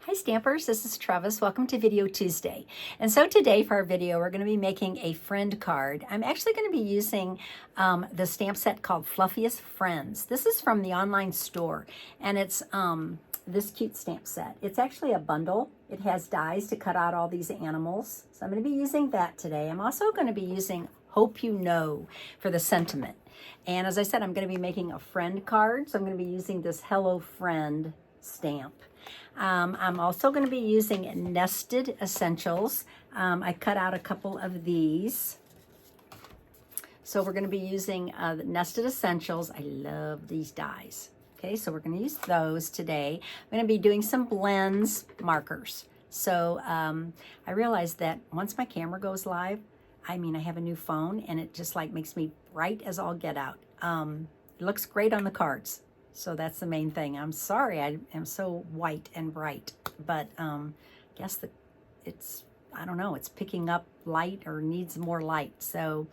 Hi Stampers, this is Trevis. Welcome to Video Tuesday. And so today for our video, we're going to be making a friend card. I'm actually going to be using the stamp set called Fluffiest Friends. This is from the online store, and it's this cute stamp set. It's actually a bundle. It has dies to cut out all these animals. So I'm going to be using that today. I'm also going to be using Hope You Know for the sentiment. And as I said, I'm going to be making a friend card. So I'm going to be using this Hello Friend stamp. I'm also going to be using Nested Essentials. I cut out a couple of these. So we're going to be using the Nested Essentials. I love these dies. Okay, so we're going to use those today. I'm going to be doing some blends, markers. So I realized that once my camera goes live, I have a new phone and it just like makes me bright as all get out. It looks great on the cards. So that's the main thing. I'm sorry I am so white and bright, but guess I don't know, it's picking up light or needs more light. So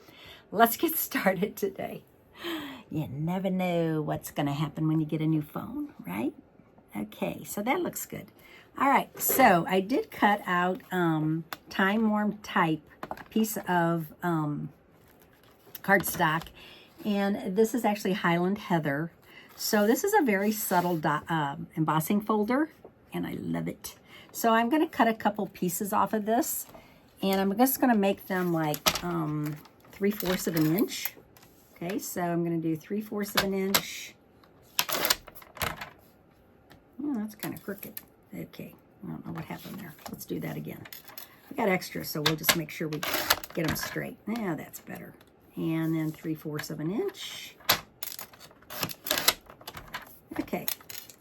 let's get started today. You never know what's going to happen when you get a new phone, right? Okay, so that looks good. All right, so I did cut out time worn type piece of cardstock, and this is actually Highland Heather. So this is a very subtle embossing folder, and I love it. So I'm going to cut a couple pieces off of this, and I'm just going to make them like 3/4 of an inch. Okay, so I'm going to do 3/4 of an inch. Oh, that's kind of crooked. Okay, I don't know what happened there. Let's do that again. I got extra, so we'll just make sure we get them straight. Yeah, that's better. And then 3/4 of an inch. Okay,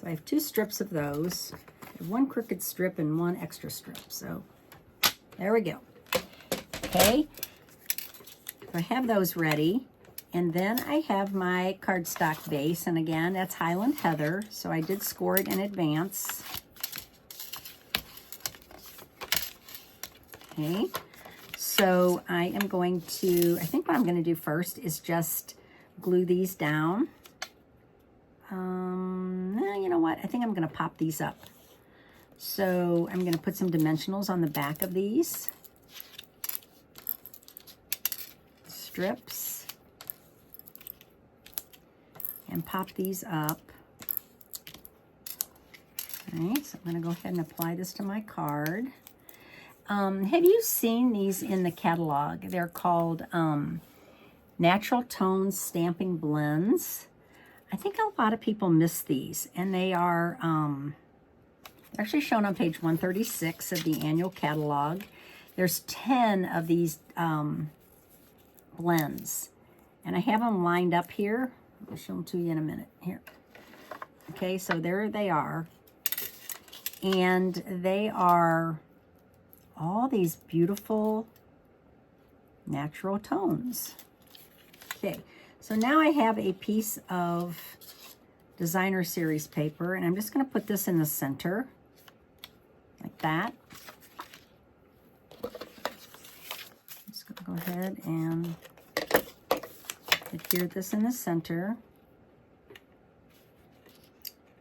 so I have 2 strips of those. I have 1 crooked strip and 1 extra strip. So there we go. Okay, so I have those ready. And then I have my cardstock base. And again, that's Highland Heather. So I did score it in advance. Okay, so I am going to, I think what I'm going to do first is just glue these down. You know what? I think I'm going to pop these up. So I'm going to put some dimensionals on the back of these strips and pop these up. All right, so I'm going to go ahead and apply this to my card. Have you seen these in the catalog? They're called Natural Tones Stamping Blends. I think a lot of people miss these, and they are actually shown on page 136 of the annual catalog. There's 10 of these blends, and I have them lined up here. I'll show them to you in a minute. Here. Okay, so there they are, and they are all these beautiful natural tones. Okay. So now I have a piece of designer series paper, and I'm just going to put this in the center, like that. Just going to go ahead and adhere this in the center.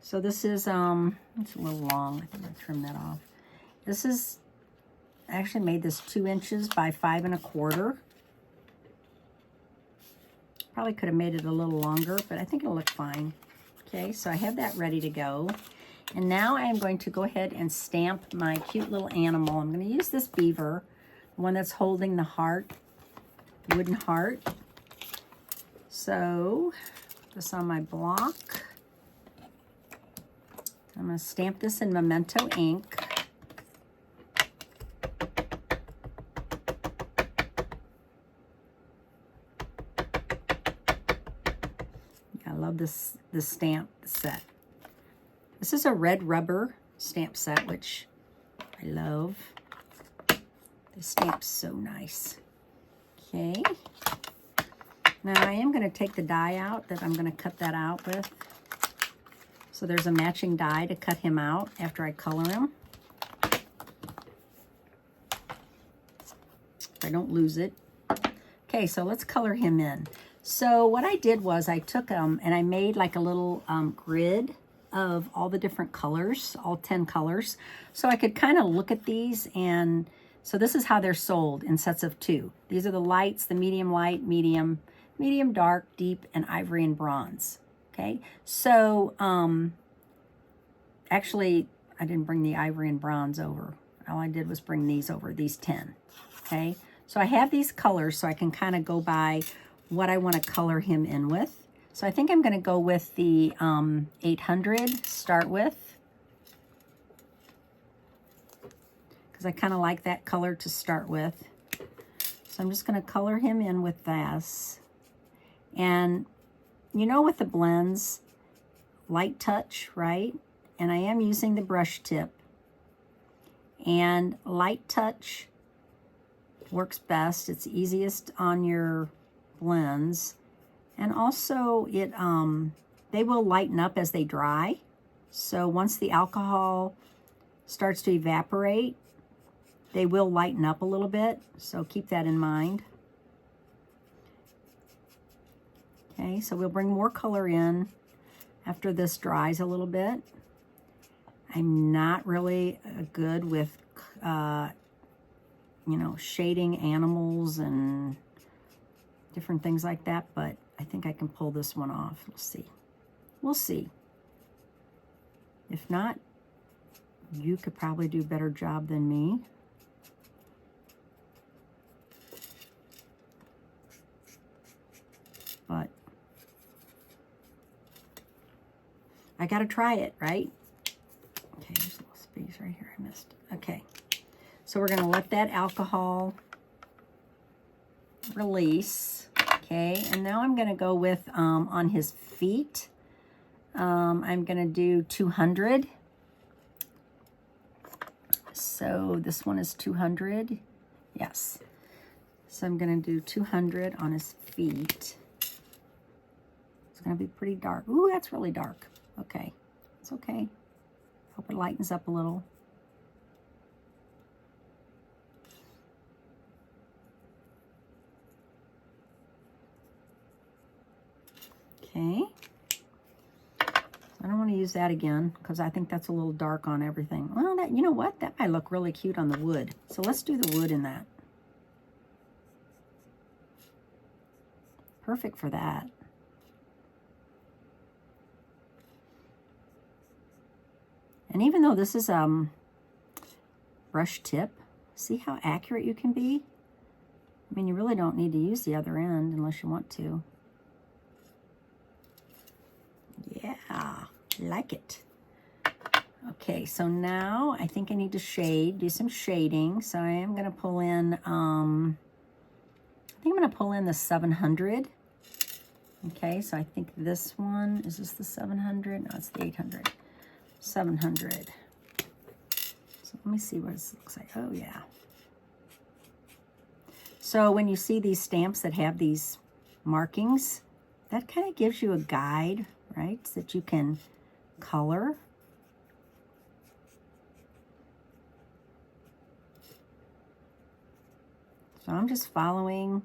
So this is, it's a little long. I think I'll trim that off. This is, I actually made this 2 inches by 5 1/4. Probably could have made it a little longer, but I think it'll look fine. Okay, so I have that ready to go. And now I am going to go ahead and stamp my cute little animal. I'm going to use this beaver, the one that's holding the heart, wooden heart. So, this on my block. I'm going to stamp this in Memento ink. I love this stamp set. This is a red rubber stamp set, which I love. The stamp's so nice. Okay. Now I am going to take the die out that I'm going to cut that out with. So there's a matching die to cut him out after I color him. If I don't lose it. Okay, so let's color him in. So what I did was I took and I made like a little grid of all the different colors, all 10 colors. So I could kind of look at these, and so this is how they're sold in sets of 2. These are the lights, the medium light, medium, medium dark, deep, and ivory and bronze. Okay, so actually I didn't bring the ivory and bronze over. All I did was bring these over, these 10. Okay, so I have these colors so I can kind of go by what I want to color him in with. So I think I'm going to go with the 800, start with, because I kind of like that color to start with. So I'm just going to color him in with this. And you know, with the blends, light touch, right? And I am using the brush tip. And light touch works best. It's easiest on your blends. And also it they will lighten up as they dry. So once the alcohol starts to evaporate, they will lighten up a little bit. So keep that in mind. Okay, so we'll bring more color in after this dries a little bit. I'm not really good with you know, shading animals and different things like that, but I think I can pull this one off. We'll see. We'll see. If not, you could probably do a better job than me. But I got to try it, right? Okay, there's a little space right here I missed. Okay. So we're going to let that alcohol release. Okay, and now I'm going to go with, on his feet, I'm going to do 200. So this one is 200. Yes. So I'm going to do 200 on his feet. It's going to be pretty dark. Ooh, that's really dark. Okay, it's okay. Hope it lightens up a little. Okay, I don't want to use that again because I think that's a little dark on everything. Well, that, you know what? That might look really cute on the wood. So let's do the wood in that. Perfect for that. And even though this is brush tip, see how accurate you can be? I mean, you really don't need to use the other end unless you want to. Yeah, like it. Okay, so now I think I need to shade, do some shading. So I am going to pull in, I think I'm going to pull in the 700. Okay, so I think this one, is this the 700? No, it's the 800. 700. So let me see what this looks like. Oh, yeah. So when you see these stamps that have these markings, that kind of gives you a guide, right, that you can color. So I'm just following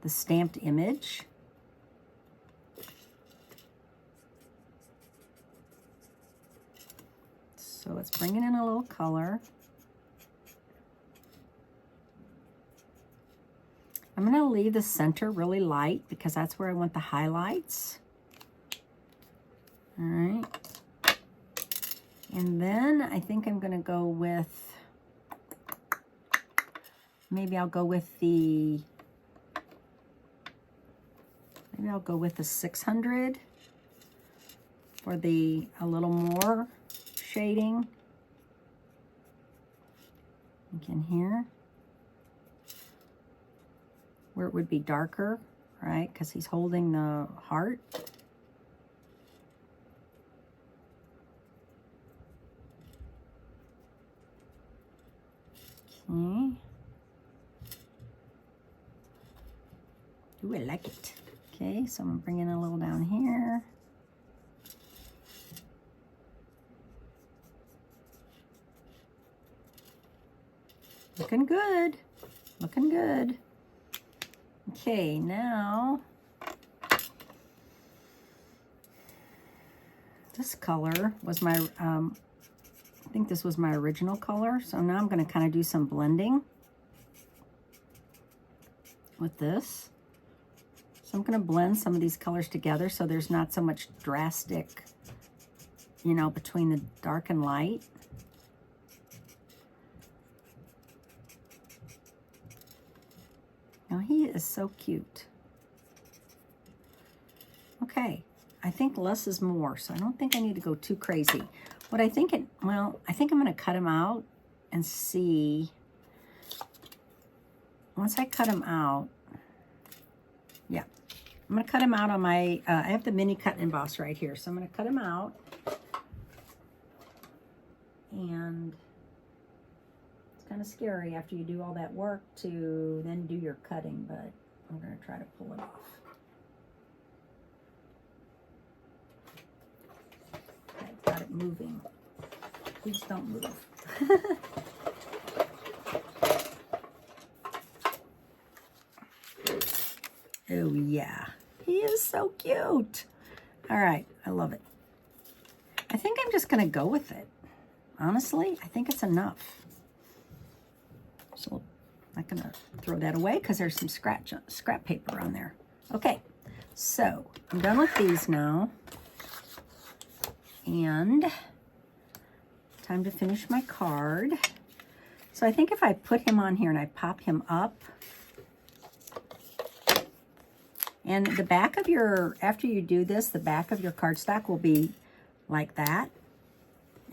the stamped image. So it's bringing in a little color. I'm going to leave the center really light because that's where I want the highlights. All right. And then I think I'm going to go with, maybe I'll go with the 600 for a little more shading. Again here, where it would be darker, right? Because he's holding the heart. Okay. Ooh, I like it. Okay, so I'm bringing a little down here. Looking good. Looking good. Okay, now this color was my, I think this was my original color. So now I'm going to kind of do some blending with this. So I'm going to blend some of these colors together so there's not so much drastic, you know, between the dark and light. Now he is so cute. Okay, I think less is more, so I don't think I need to go too crazy. What I think well, I think I'm going to cut him out and see. Once I cut him out, yeah, I'm going to cut him out on my, I have the mini cut and emboss right here, so I'm going to cut him out. And it's kind of scary after you do all that work to then do your cutting, but I'm going to try to pull it off. Okay, got it moving. Please don't move. Oh yeah, he is so cute. All right, I love it. I think I'm just going to go with it. Honestly, I think it's enough. So I'm not going to throw that away because there's some scrap paper on there. Okay, so I'm done with these now. And time to finish my card. So I think if I put him on here and I pop him up, and the back of your, after you do this, the back of your cardstock will be like that.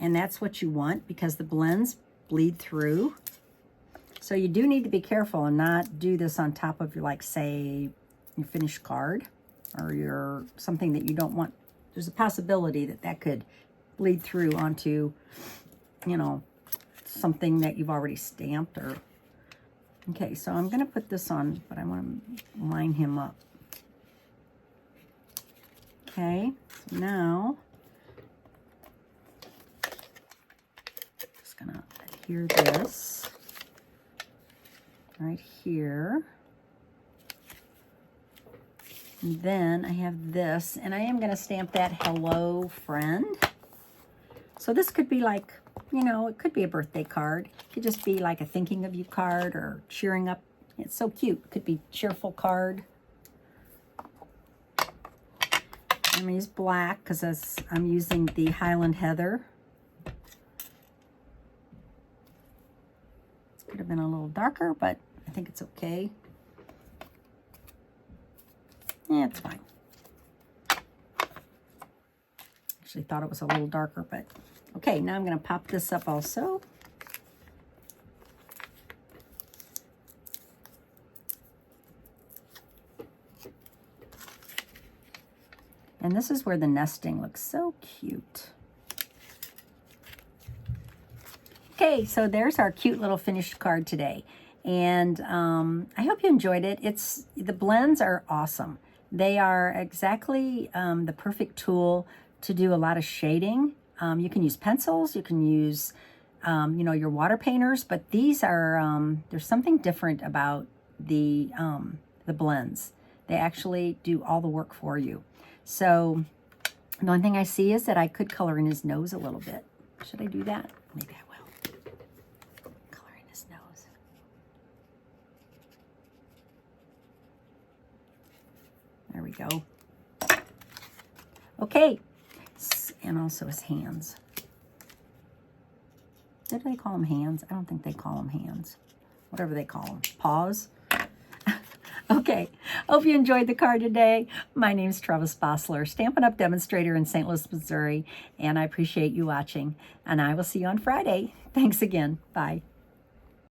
And that's what you want because the blends bleed through. So you do need to be careful and not do this on top of your, like, say, your finished card or your something that you don't want. There's a possibility that that could bleed through onto, you know, something that you've already stamped or... Okay, so I'm going to put this on, but I want to line him up. Okay, so now... Gonna adhere this right here. And then I have this, and I am going to stamp that hello friend. So this could be like, you know, it could be a birthday card. It could just be like a thinking of you card or cheering up. It's so cute. It could be cheerful card. I'm going to use black because I'm using the Highland Heather. Could have been a little darker, but I think it's okay. Yeah, it's fine. Actually thought it was a little darker, but okay, now I'm going to pop this up also. And this is where the nesting looks so cute. Okay, so there's our cute little finished card today. And I hope you enjoyed it. The blends are awesome. They are exactly the perfect tool to do a lot of shading. You can use pencils, you can use, you know, your water painters, but these are, there's something different about the blends. They actually do all the work for you. So the only thing I see is that I could color in his nose a little bit. Should I do that? Maybe I will. There we go. Okay, and also his hands. Did they call them hands? I don't think they call them hands. Whatever they call them. Paws? Okay, hope you enjoyed the card today. My name is Trevis Bossler, Stampin' Up! Demonstrator in St. Louis, Missouri, and I appreciate you watching. And I will see you on Friday. Thanks again. Bye.